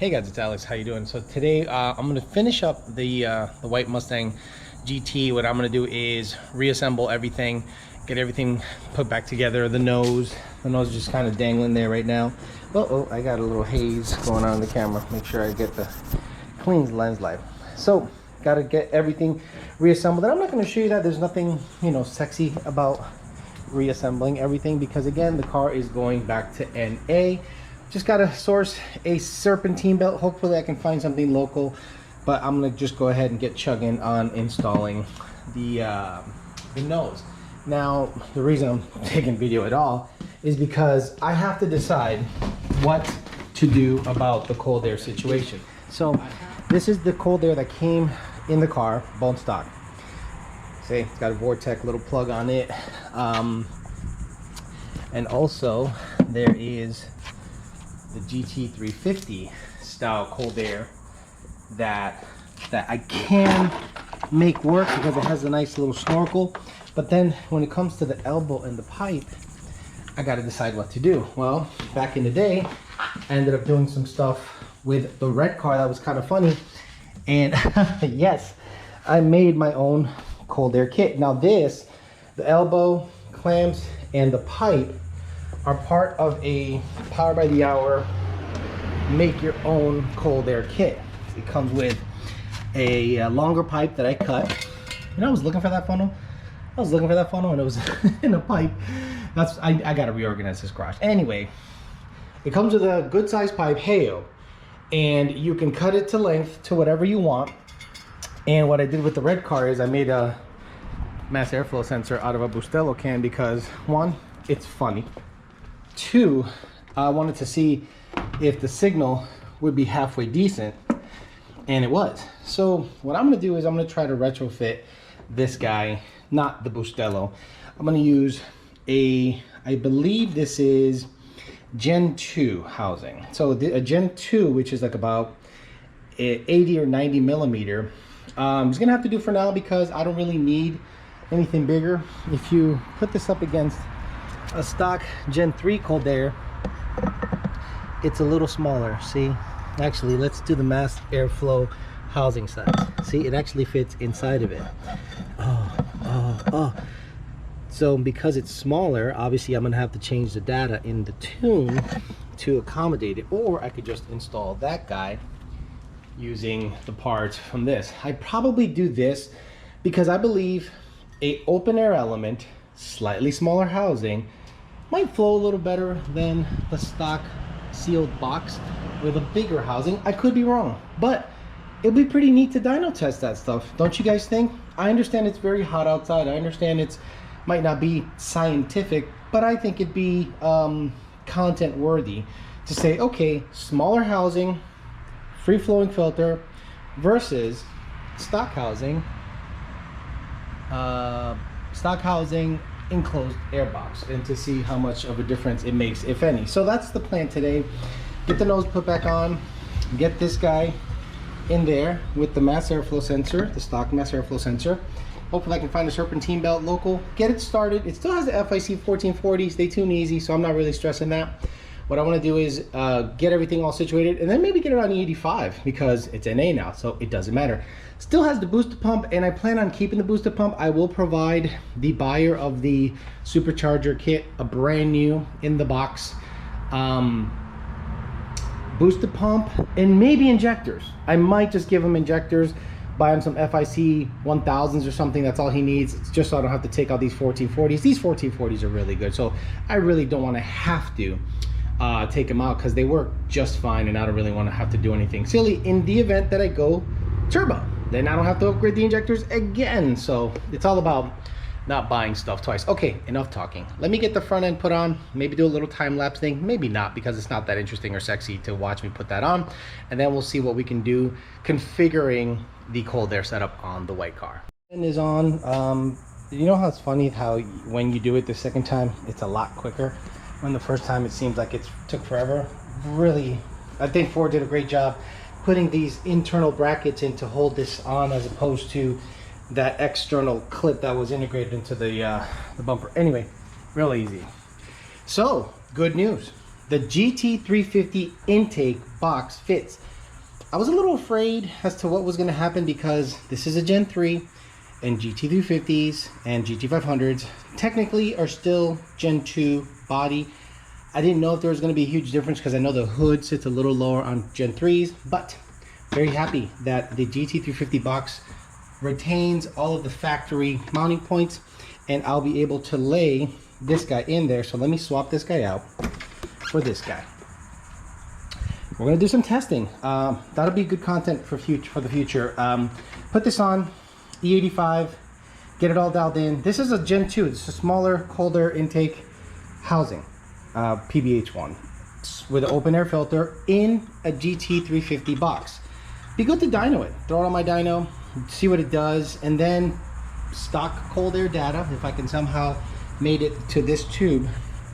Hey guys, it's Alex. How you doing? So today I'm going to finish up the white Mustang GT. What I'm going to do is reassemble everything, get everything put back together. The nose is just kind of dangling there right now. Oh, I got a little haze going on in the camera. Make sure I get the clean lens light. So got to get everything reassembled. And I'm not going to show you that. There's nothing, you know, sexy about reassembling everything because again, the car is going back to NA. Just gotta source a serpentine belt. Hopefully I can find something local, but I'm gonna just go ahead and get chugging on installing the nose. Now the reason I'm taking video at all is because I have to decide what to do about the cold air situation. So this is the cold air that came in the car, bone stock. See, it's got a Vortex little plug on it, and also there is the GT350 style cold air that I can make work because it has a nice little snorkel. But then when it comes to the elbow and the pipe, I got to decide what to do. Well, back in the day, I ended up doing some stuff with the red car that was kind of funny, and yes, I made my own cold air kit. Now this, the elbow, clamps, and the pipe are part of a Power by the Hour make your own cold air kit. It comes with a longer pipe that I cut. You know, I was looking for that funnel. And it was in a pipe. I gotta reorganize this garage. Anyway, it comes with a good sized pipe, heyo, and you can cut it to length to whatever you want. And what I did with the red car is I made a mass airflow sensor out of a Bustelo can because one, it's funny. Two, I wanted to see if the signal would be halfway decent, and it was. So what I'm going to do is I'm going to try to retrofit this guy, not the Bustelo. I'm going to use I believe this is Gen 2 housing. So a Gen 2, which is like about 80 or 90 millimeter, I'm just going to have to do for now because I don't really need anything bigger. If you put this up against a stock Gen 3 cold air, it's a little smaller. See, actually, let's do the mass airflow housing size. See, it actually fits inside of it. So because it's smaller, obviously I'm gonna have to change the data in the tune to accommodate it, or I could just install that guy using the parts from this. I probably do this because I believe a open air element, slightly smaller housing, might flow a little better than the stock sealed box with a bigger housing. I could be wrong, but it'd be pretty neat to dyno test that stuff, don't you guys think? I understand it's very hot outside. I understand it's might not be scientific, but I think it'd be content worthy to say, okay, smaller housing, free flowing filter versus stock housing enclosed air box, and to see how much of a difference it makes, if any. So that's the plan today. Get the nose put back on, get this guy in there with the mass airflow sensor, the stock mass airflow sensor. Hopefully I can find a serpentine belt local, get it started. It still has the FIC 1440s, they tune easy, so I'm not really stressing that. What I want to do is get everything all situated and then maybe get it on E85 because it's NA now, so it doesn't matter. Still has the booster pump, and I plan on keeping the booster pump. I will provide the buyer of the supercharger kit a brand new in the box booster pump and maybe injectors. I might just give him injectors, buy him some FIC 1000s or something. That's all he needs. It's just so I don't have to take out these 1440s. These 1440s are really good, so I really don't want to have to take them out because they work just fine, and I don't really want to have to do anything silly in the event that I go turbo. Then I don't have to upgrade the injectors again. So it's all about not buying stuff twice. Okay, enough talking. Let me get the front end put on, maybe do a little time lapse thing, maybe not because it's not that interesting or sexy to watch me put that on, and then we'll see what we can do configuring the cold air setup on the white car. And is on. You know how it's funny how when you do it the second time it's a lot quicker, when the first time it seems like it took forever. Really, I think Ford did a great job putting these internal brackets in to hold this on, as opposed to that external clip that was integrated into the bumper. Anyway, real easy. So good news, the GT350 intake box fits I was a little afraid as to what was going to happen because this is a Gen 3 and GT350s and GT500s technically are still Gen 2 body. I didn't know if there was going to be a huge difference because I know the hood sits a little lower on Gen 3s, but very happy that the GT350 box retains all of the factory mounting points, and I'll be able to lay this guy in there. So let me swap this guy out for this guy. We're gonna do some testing. That'll be good content for the future. Put this on E85, get it all dialed in. This is a Gen 2. It's a smaller, cold air intake housing, PBH one, with an open air filter in a GT350 box. Be good to dyno it. Throw it on my dyno, see what it does, and then stock cold air data, if I can somehow made it to this tube,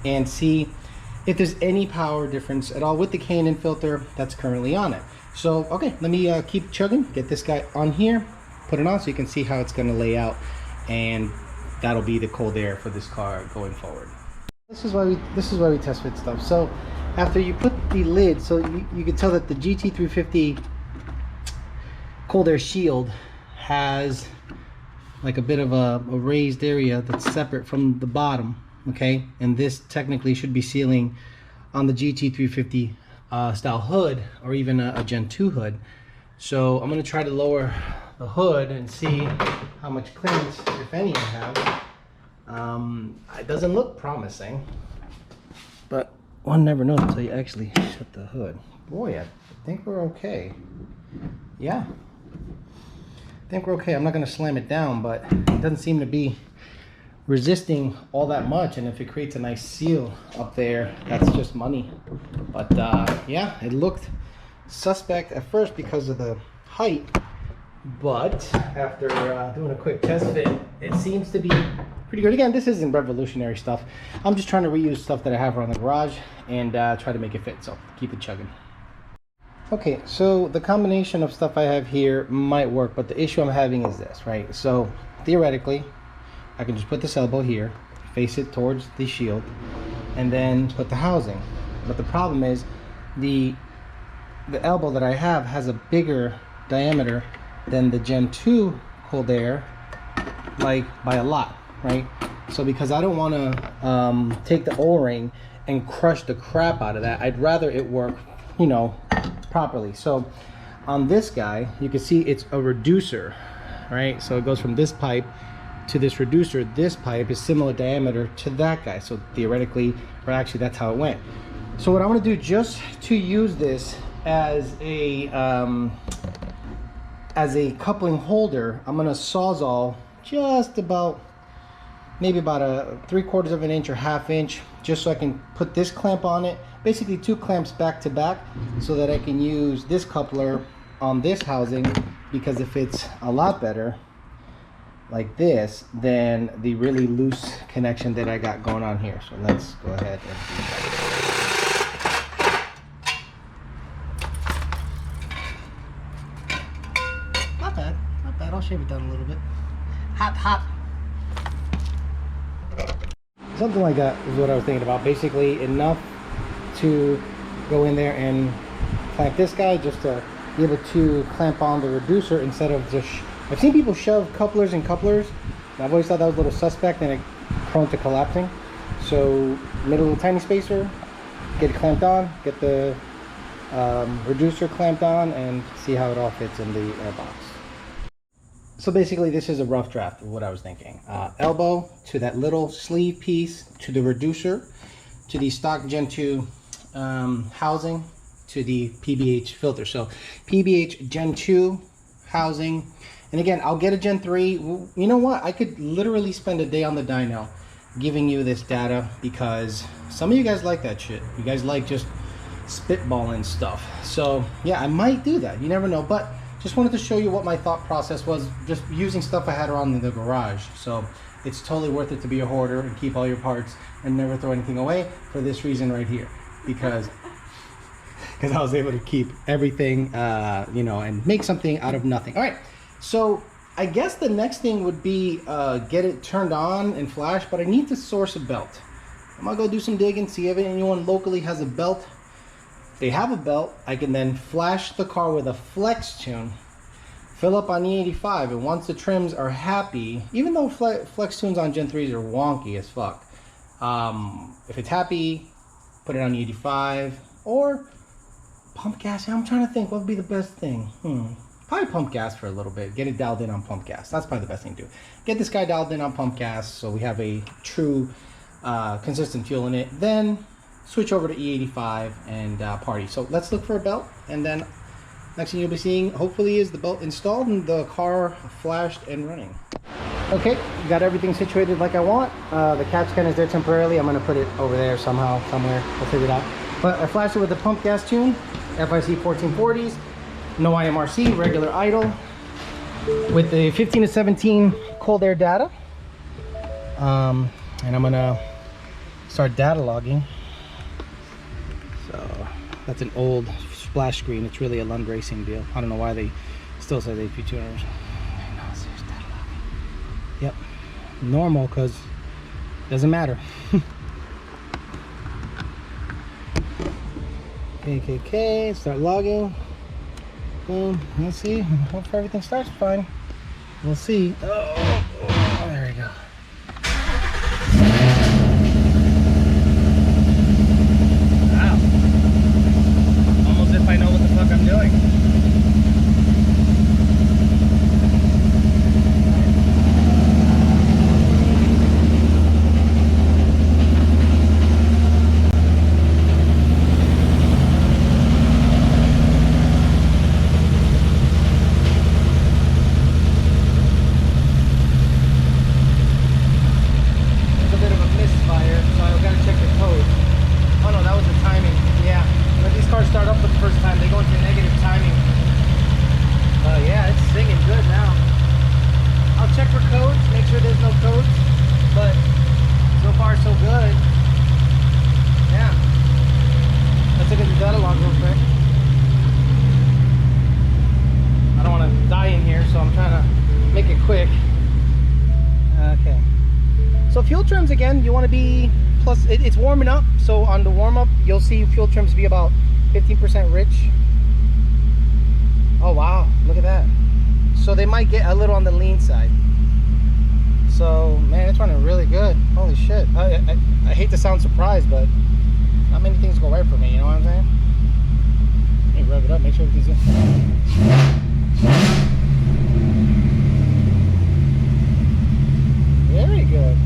and see if there's any power difference at all with the K&N filter that's currently on it. So, okay, let me keep chugging, get this guy on here, put it on so you can see how it's gonna lay out, and that'll be the cold air for this car going forward. This is why we test fit stuff. So after you put the lid, so you can tell that the GT350 cold air shield has like a bit of a raised area that's separate from the bottom, okay? And this technically should be sealing on the GT350 style hood, or even a Gen 2 hood. So I'm gonna try to lower the hood and see how much clearance, if any, I have. It doesn't look promising, but one never knows until you actually shut the hood. Boy, I think we're okay. Yeah, I think we're okay. I'm not going to slam it down, but it doesn't seem to be resisting all that much. And if it creates a nice seal up there, that's just money. But yeah, it looked suspect at first because of the height, but after doing a quick test fit, it seems to be pretty good. Again, this isn't revolutionary stuff. I'm just trying to reuse stuff that I have around the garage and try to make it fit, so keep it chugging. Okay, so the combination of stuff I have here might work, but the issue I'm having is this, right? So theoretically, I can just put this elbow here, face it towards the shield, and then put the housing. But the problem is the elbow that I have has a bigger diameter than the Gen 2 cold air, like by a lot, right? So because I don't want to take the O-ring and crush the crap out of that, I'd rather it work, you know, properly. So on this guy, you can see it's a reducer, right? So it goes from this pipe to this reducer. This pipe is similar diameter to that guy. So theoretically, or actually that's how it went. So what I'm going to do, just to use this as a coupling holder, I'm going to sawzall just about, maybe about a 3/4 of an inch or 1/2 inch, just so I can put this clamp on it. Basically 2 clamps back to back, so that I can use this coupler on this housing, because it fits a lot better like this than the really loose connection that I got going on here. So let's go ahead and not bad, not bad. I'll shave it down a little bit. Hot. Something like that is what I was thinking about. Basically enough to go in there and clamp this guy, just to be able to clamp on the reducer instead of just I've seen people shove couplers and couplers, and I've always thought that was a little suspect and prone to collapsing. So little tiny spacer, get it clamped on, get the reducer clamped on, and see how it all fits in the box. So basically this is a rough draft of what I was thinking. Elbow to that little sleeve piece, to the reducer, to the stock Gen 2 housing, to the PBH filter. So PBH Gen 2 housing, and again, I'll get a Gen 3. You know what? I could literally spend a day on the dyno giving you this data, because some of you guys like that shit. You guys like just spitballing stuff. So yeah, I might do that. You never know. But just wanted to show you what my thought process was, just using stuff I had around in the garage. So it's totally worth it to be a hoarder and keep all your parts and never throw anything away, for this reason right here, because I was able to keep everything, you know, and make something out of nothing. All right, so I guess the next thing would be get it turned on and flash, but I need to source a belt. I'm gonna go do some digging, see if anyone locally has a belt they have a belt, I can then flash the car with a flex tune, fill up on E85, and once the trims are happy, even though flex tunes on Gen 3s are wonky as fuck, if it's happy, put it on E85, or pump gas. I'm trying to think what would be the best thing. Probably pump gas for a little bit. Get it dialed in on pump gas. That's probably the best thing to do. Get this guy dialed in on pump gas so we have a true consistent fuel in it. Then switch over to E85 and party. So let's look for a belt, and then next thing you'll be seeing hopefully is the belt installed and the car flashed and running. Okay, got everything situated like I want. The CAT scan is there temporarily. I'm going to put it over there somehow, somewhere. We'll figure it out. But I flashed it with the pump gas tune, FIC 1440s, no IMRC, regular idle, with the 15 to 17 cold air data. And I'm going to start data logging. So that's an old splash screen. It's really a Lund Racing deal. I don't know why they still say they AP tuners. Yep, normal, because it doesn't matter. KKK, start logging. Boom, let's see. Hopefully everything starts fine. We'll see. Oh, there we go. Wow. Almost if I know what the fuck I'm doing. Again, you want to be plus it's warming up, so on the warm-up you'll see fuel trims be about 15% rich. Oh wow, look at that. So they might get a little on the lean side. So man, it's running really good. Holy shit. I hate to sound surprised, but not many things go right for me, you know what I'm saying? Let me rev it up, make sure everything's good. Very good.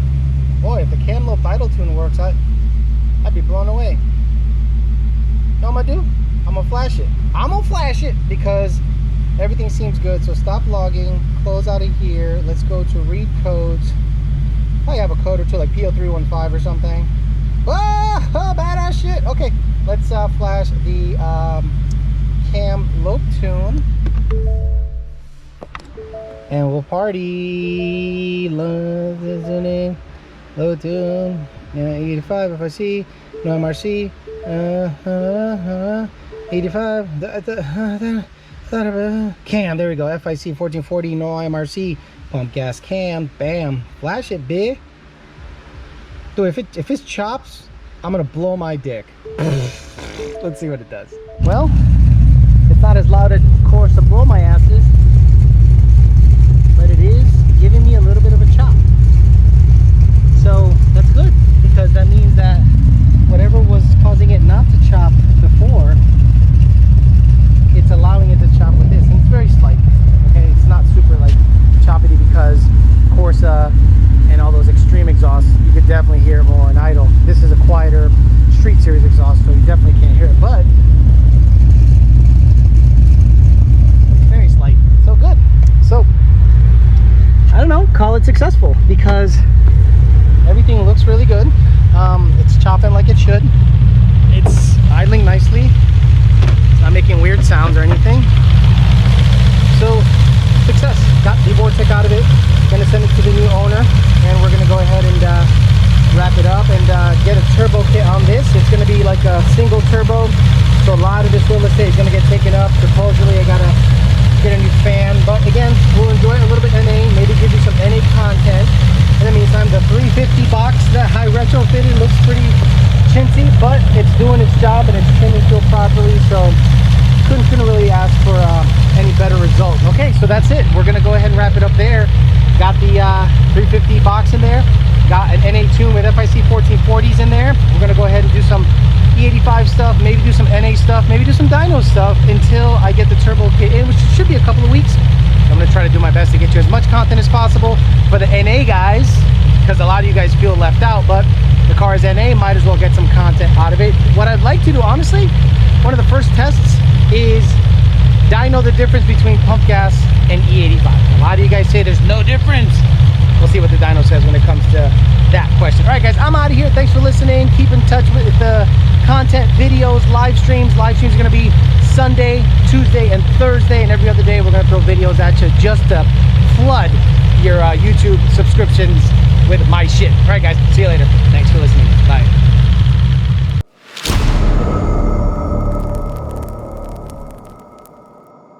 Boy, if the cam loop idle tune works, I'd be blown away. You know what I'm gonna do? I'm gonna flash it. I'm gonna flash it because everything seems good. So stop logging, close out of here. Let's go to read codes. I have a code or two, like PO315 or something. Oh, badass shit. Okay, let's flash the cam loop tune. And we'll party. Love is the name. Low tune, 85 FIC, no MRC, 85, cam, there we go, FIC 1440, no IMRC, pump gas cam, bam, flash it, big. Dude, if it chops, I'm gonna blow my dick. Let's see what it does. Well, it's not as loud, of course, to blow my asses, but it is giving me a little bit of a chop. So that's good, because that means that whatever was causing it not to chop before, it's allowing it to chop with this. And it's very slight, okay? It's not super like choppity, because Corsa and all those extreme exhausts, you could definitely hear it more in idle. This is a quieter street series exhaust, so you definitely can't hear it, but it's very slight. So good. So I don't know, call it successful, because everything looks really good. It's chopping like it should. It's idling nicely. It's not making weird sounds or anything. So, success. Got the vortex out of it. Gonna send it to the new owner, and we're gonna go ahead and wrap it up and get a turbo kit on this. It's gonna be like a single turbo, so a lot of this real estate is gonna get taken up. Supposedly, I gotta get a new fan, but again, we'll enjoy it a little bit NA, maybe give you some NA content. In the meantime, the 350 box that I retrofitted looks pretty chintzy, but it's doing its job and it's trimming still properly, so couldn't really ask for any better result. Okay, so that's it. We're gonna go ahead and wrap it up there. Got the 350 box in there, got an NA tune with FIC 1440s in there. We're gonna go ahead and do some E85 stuff, maybe do some NA stuff, maybe do some dyno stuff until I get the turbo kit in, which should be a couple of weeks. I'm gonna try to do my best to get you as much content as possible for the NA guys, because a lot of you guys feel left out, but the car is NA, might as well get some content out of it. What I'd like to do, honestly, one of the first tests is dyno the difference between pump gas and E85. A lot of you guys say there's no difference. We'll see what the dyno says when it comes to that question. All right, guys, I'm out of here. Thanks for listening. Keep in touch with the content, videos, live streams. Live streams are going to be Sunday, Tuesday, and Thursday, and every other day we're going to throw videos at you just to flood your YouTube subscriptions with my shit. All right, guys, see you later. Thanks for listening. Bye.